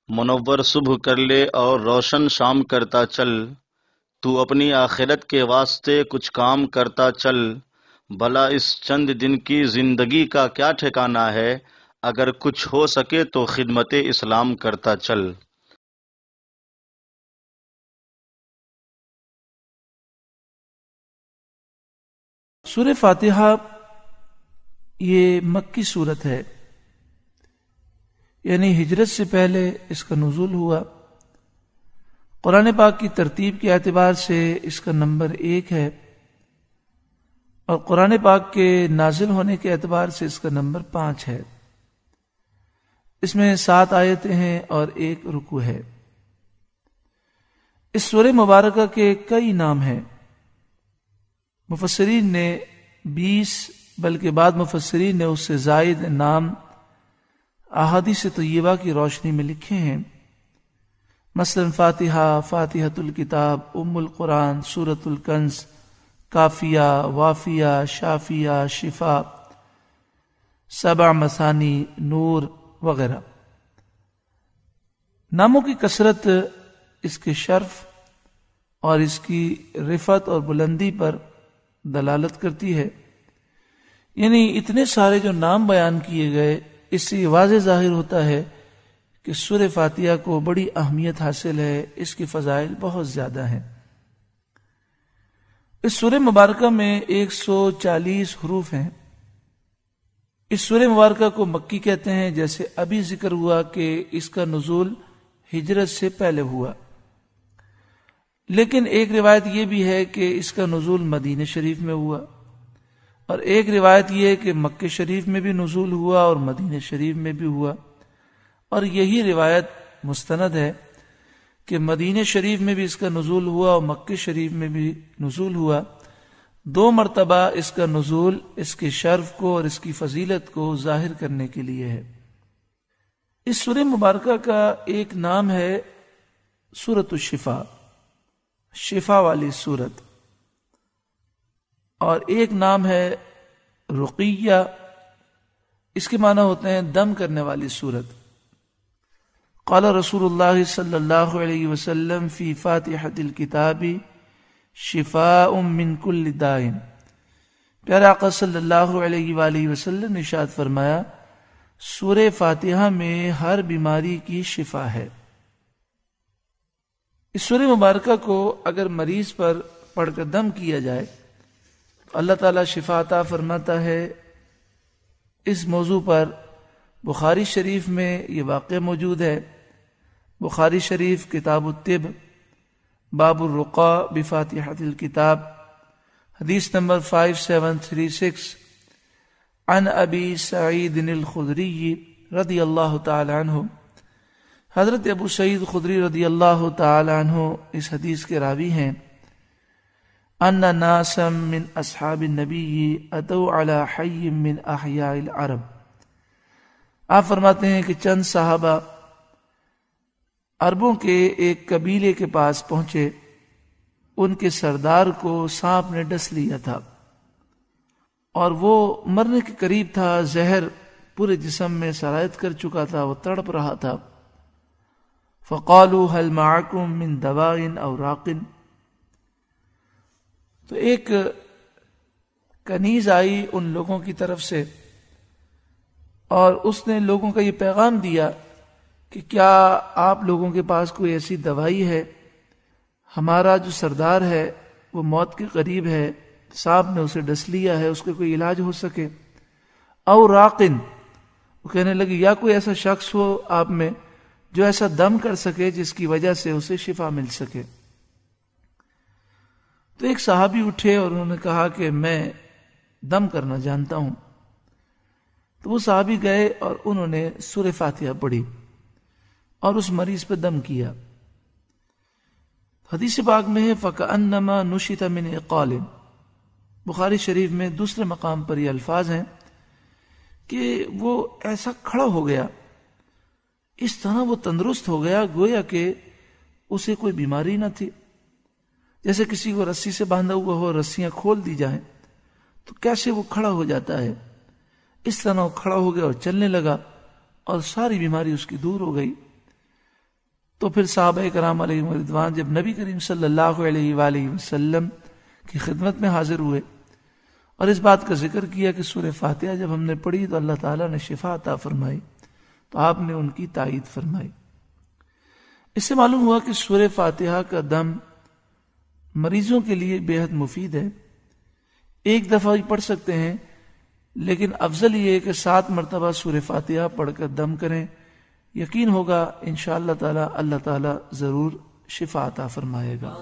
منور صبح کر لے اور روشن شام کرتا چل، تو اپنی آخرت کے واسطے کچھ کام کرتا چل، بھلا اس چند دن کی زندگی کا کیا ٹھکانہ ہے، اگر کچھ ہو سکے تو خدمت اسلام کرتا چل۔ سورہ فاتحہ یہ مکی سورت ہے، یعنی ہجرت سے پہلے اس کا نزول ہوا۔ قرآن پاک کی ترتیب کے اعتبار سے اس کا نمبر 1 ہے، اور قرآن پاک کے نازل ہونے کے اعتبار سے اس کا نمبر 5 ہے۔ اس میں 7 آیتیں ہیں اور 1 رکوع ہے۔ اس سورہ مبارکہ کے کئی نام ہیں۔ مفسرین نے 20 بلکہ بعض مفسرین نے اس سے زائد نام احادیث طیبہ کی روشنی میں لکھے ہیں، مثلا فاتحہ، فاتحۃ الکتاب، ام القرآن، سورۃ الکنز، کافیہ، وافیہ، شافیہ، شفا، 7 مثانی، نور وغیرہ۔ ناموں کی کثرت اس کے شرف اور اس کی رفعت اور بلندی پر دلالت کرتی ہے، یعنی اتنے سارے جو نام بیان کیے گئے، اس سے یہ واضح ظاہر ہوتا ہے کہ سورہ فاتحہ کو بڑی اہمیت حاصل ہے، اس کی فضائل بہت زیادہ ہیں۔ اس سورہ مبارکہ میں 140 حروف ہیں۔ اس سورہ مبارکہ کو مکی کہتے ہیں، جیسے ابھی ذکر ہوا کہ اس کا نزول ہجرت سے پہلے ہوا، لیکن ایک روایت یہ بھی ہے کہ اس کا نزول مدینہ شریف میں ہوا، اور ایک روایت یہ ہے کہ مکہ شریف میں بھی نزول ہوا اور مدینہ شریف میں بھی ہوا، اور یہی روایت مستند ہے کہ مدینہ شریف میں بھی اس کا نزول ہوا اور مکہ شریف میں بھی نزول ہوا۔ 2 مرتبہ اس کا نزول اس کے شرف کو اور اس کی فضیلت کو ظاہر کرنے کے لیے ہے۔ اس سورہ مبارکہ کا ایک نام ہے سورۃ الشفا، شفا والی سورت، اور ایک نام ہے رقیہ، اس کے معنی ہوتے ہیں دم کرنے والی سورت۔ قال رسول اللہ صلی اللہ علیہ وسلم فی فاتحۃ الکتاب شفاء من کل داء، پیارے آقا صلی اللہ علیہ وآلہ وسلم نے ارشاد فرمایا، سورہ فاتحہ میں ہر بیماری کی شفا ہے۔ اس سورہ مبارکہ کو اگر مریض پر پڑھ کر دم کیا جائے تو اللہ تعالیٰ شفا عطا فرماتا ہے۔ اس موضوع پر بخاری شریف میں یہ واقعہ موجود ہے۔ بخاری شریف کتاب الطب، باب الرقا بفاتحۃ الکتاب، حدیث نمبر 5736، عن ابی سعید الخدری رضی اللہ تعالی عنہ، حضرت ابو سعید خدری رضی اللہ تعالی عنہ اس حدیث کے راوی ہیں، ان ناسا من اصحاب النبی اتوا علی حی من احیاء العرب، آپ فرماتے ہیں کہ چند صحابہ عربوں کے ایک قبیلے کے پاس پہنچے، ان کے سردار کو سانپ نے ڈس لیا تھا اور وہ مرنے کے قریب تھا، زہر پورے جسم میں سرایت کر چکا تھا، وہ تڑپ رہا تھا۔ فقالوا هل معكم من دواء او راق، تو ایک کنیز آئی ان لوگوں کی طرف سے اور اس نے لوگوں کا یہ پیغام دیا کہ کیا آپ لوگوں کے پاس کوئی ایسی دوائی ہے، ہمارا جو سردار ہے وہ موت کے قریب ہے، سانپ نے اسے ڈس لیا ہے، اس کا کوئی علاج ہو سکے۔ او راقن، وہ کہنے لگے یا کوئی ایسا شخص ہو آپ میں جو ایسا دم کر سکے جس کی وجہ سے اسے شفا مل سکے۔ تو ایک صحابی اٹھے اور انہوں نے کہا کہ میں دم کرنا جانتا ہوں۔ تو وہ صحابی گئے اور انہوں نے سورہ فاتحہ پڑھی اور اس مریض پہ دم کیا۔ حدیث پاک میں ہے فَكَأَنَّمَا نُشِطَ مِنْ عِقَالٍ، بخاری شریف میں دوسرے مقام پر یہ الفاظ ہیں کہ وہ ایسا کھڑا ہو گیا، اس طرح وہ تندرست ہو گیا گویا کہ اسے کوئی بیماری نہ تھی۔ جیسے کسی کو رسی سے باندھا ہوا ہو، رسیاں کھول دی جائیں تو کیسے وہ کھڑا ہو جاتا ہے، اس طرح وہ کھڑا ہو گیا اور چلنے لگا اور ساری بیماری اس کی دور ہو گئی۔ تو پھر صحابہ کرام علیہم رضوان جب نبی کریم صلی اللہ علیہ وآلہ وسلم کی خدمت میں حاضر ہوئے اور اس بات کا ذکر کیا کہ سورہ فاتحہ جب ہم نے پڑھی تو اللہ تعالیٰ نے شفا عطا فرمائی، تو آپ نے ان کی تائید فرمائی۔ اس سے معلوم ہوا کہ سورہ فاتحہ کا دم مریضوں کے لیے بے حد مفید ہے۔ ایک دفعہ ہی پڑھ سکتے ہیں، لیکن افضل یہ ہے کہ 7 مرتبہ سورہ فاتحہ پڑھ کر دم کریں، یقین ہوگا انشاءاللہ تعالی اللہ تعالی ضرور شفا عطا فرمائے گا۔